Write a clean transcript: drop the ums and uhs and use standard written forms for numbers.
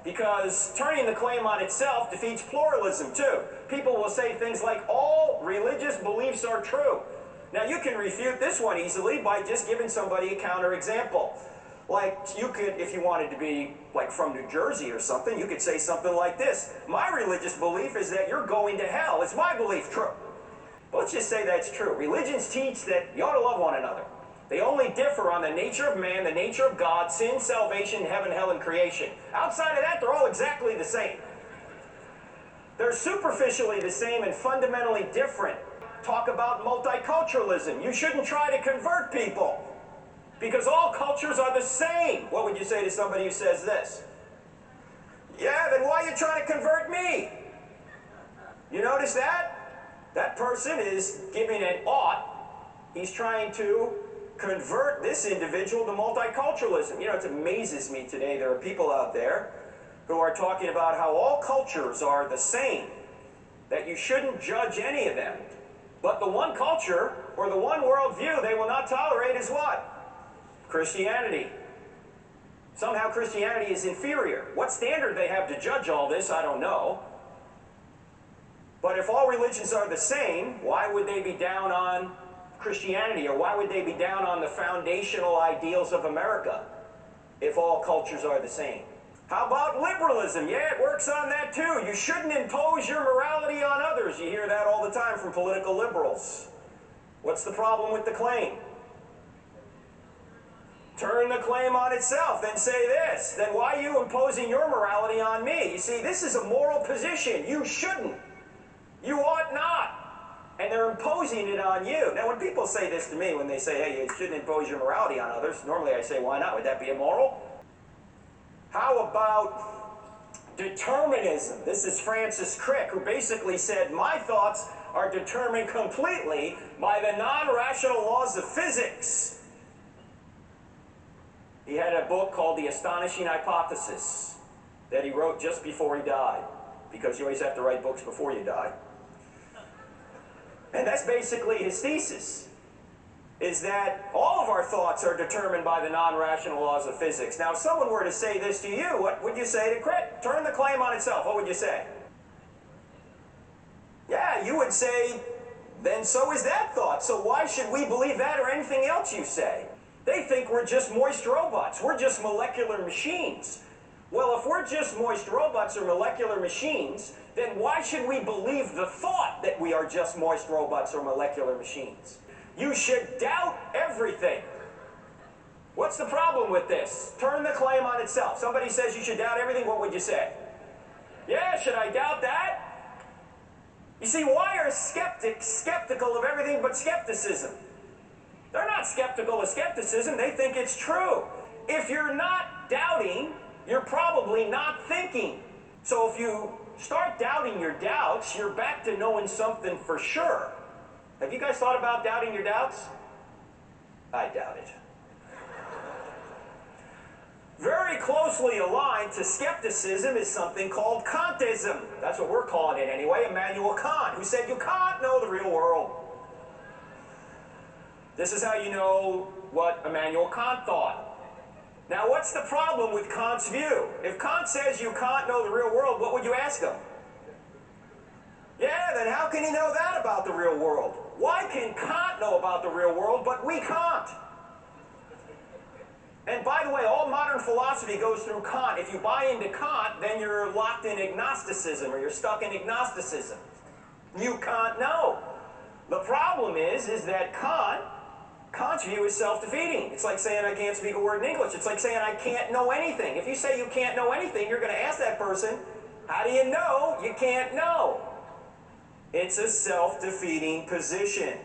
because turning the claim on itself defeats pluralism too. People will say things like, all religious beliefs are true. Now you can refute this one easily by just giving somebody a counterexample. Like you could, if you wanted to be like from New Jersey or something, you could say something like this: my religious belief is that you're going to hell. Is my belief true? But let's just say that's true. Religions teach that you ought to love one another. They only differ on the nature of man, the nature of God, sin, salvation, heaven, hell, and creation. Outside of that, they're all exactly the same. They're superficially the same and fundamentally different. Talk about multiculturalism. You shouldn't try to convert people because all cultures are the same. What would you say to somebody who says this? Yeah, then why are you trying to convert me? You notice that? That person is giving an ought. He's trying to convert this individual to multiculturalism. You know, it amazes me today. There are people out there who are talking about how all cultures are the same, that you shouldn't judge any of them. But the one culture or the one worldview they will not tolerate is what? Christianity. Somehow Christianity is inferior. What standard they have to judge all this, I don't know. But if all religions are the same, why would they be down on Christianity, or why would they be down on the foundational ideals of America if all cultures are the same? How about liberalism? Yeah, it works on that too. You shouldn't impose your morality on others. You hear that all the time from political liberals. What's the problem with the claim? Turn the claim on itself, then say this. Then why are you imposing your morality on me? You see, this is a moral position. You shouldn't. You ought not. And they're imposing it on you. Now, when people say this to me, when they say, hey, you shouldn't impose your morality on others, normally I say, why not? Would that be immoral? How about determinism? This is Francis Crick, who basically said, my thoughts are determined completely by the non-rational laws of physics. He had a book called The Astonishing Hypothesis that he wrote just before he died, because you always have to write books before you die. And that's basically his thesis, is that all of our thoughts are determined by the non-rational laws of physics. Now, if someone were to say this to you, what would you say to Crick? Turn the claim on itself. What would you say? Yeah, you would say, then so is that thought. So why should we believe that or anything else you say? They think we're just moist robots. We're just molecular machines. Well, if we're just moist robots or molecular machines, then why should we believe the thought that we are just moist robots or molecular machines? You should doubt everything. What's the problem with this? Turn the claim on itself. Somebody says you should doubt everything, what would you say? Yeah, should I doubt that? You see, why are skeptics skeptical of everything but skepticism? They're not skeptical of skepticism, they think it's true. If you're not doubting, you're probably not thinking. So if you start doubting your doubts, you're back to knowing something for sure. Have you guys thought about doubting your doubts? I doubt it. Very closely aligned to skepticism is something called Kantism. That's what we're calling it anyway, Immanuel Kant, who said you can't know the real world. This is how you know what Immanuel Kant thought. Now, what's the problem with Kant's view? If Kant says you can't know the real world, what would you ask him? Yeah, then how can he know that about the real world? Why can Kant know about the real world, but we can't? And by the way, all modern philosophy goes through Kant. If you buy into Kant, then you're locked in agnosticism, or you're stuck in agnosticism. You can't know. The problem is that Kant's view is self-defeating. It's like saying I can't speak a word in English. It's like saying I can't know anything. If you say you can't know anything, you're going to ask that person, how do you know you can't know? It's a self-defeating position.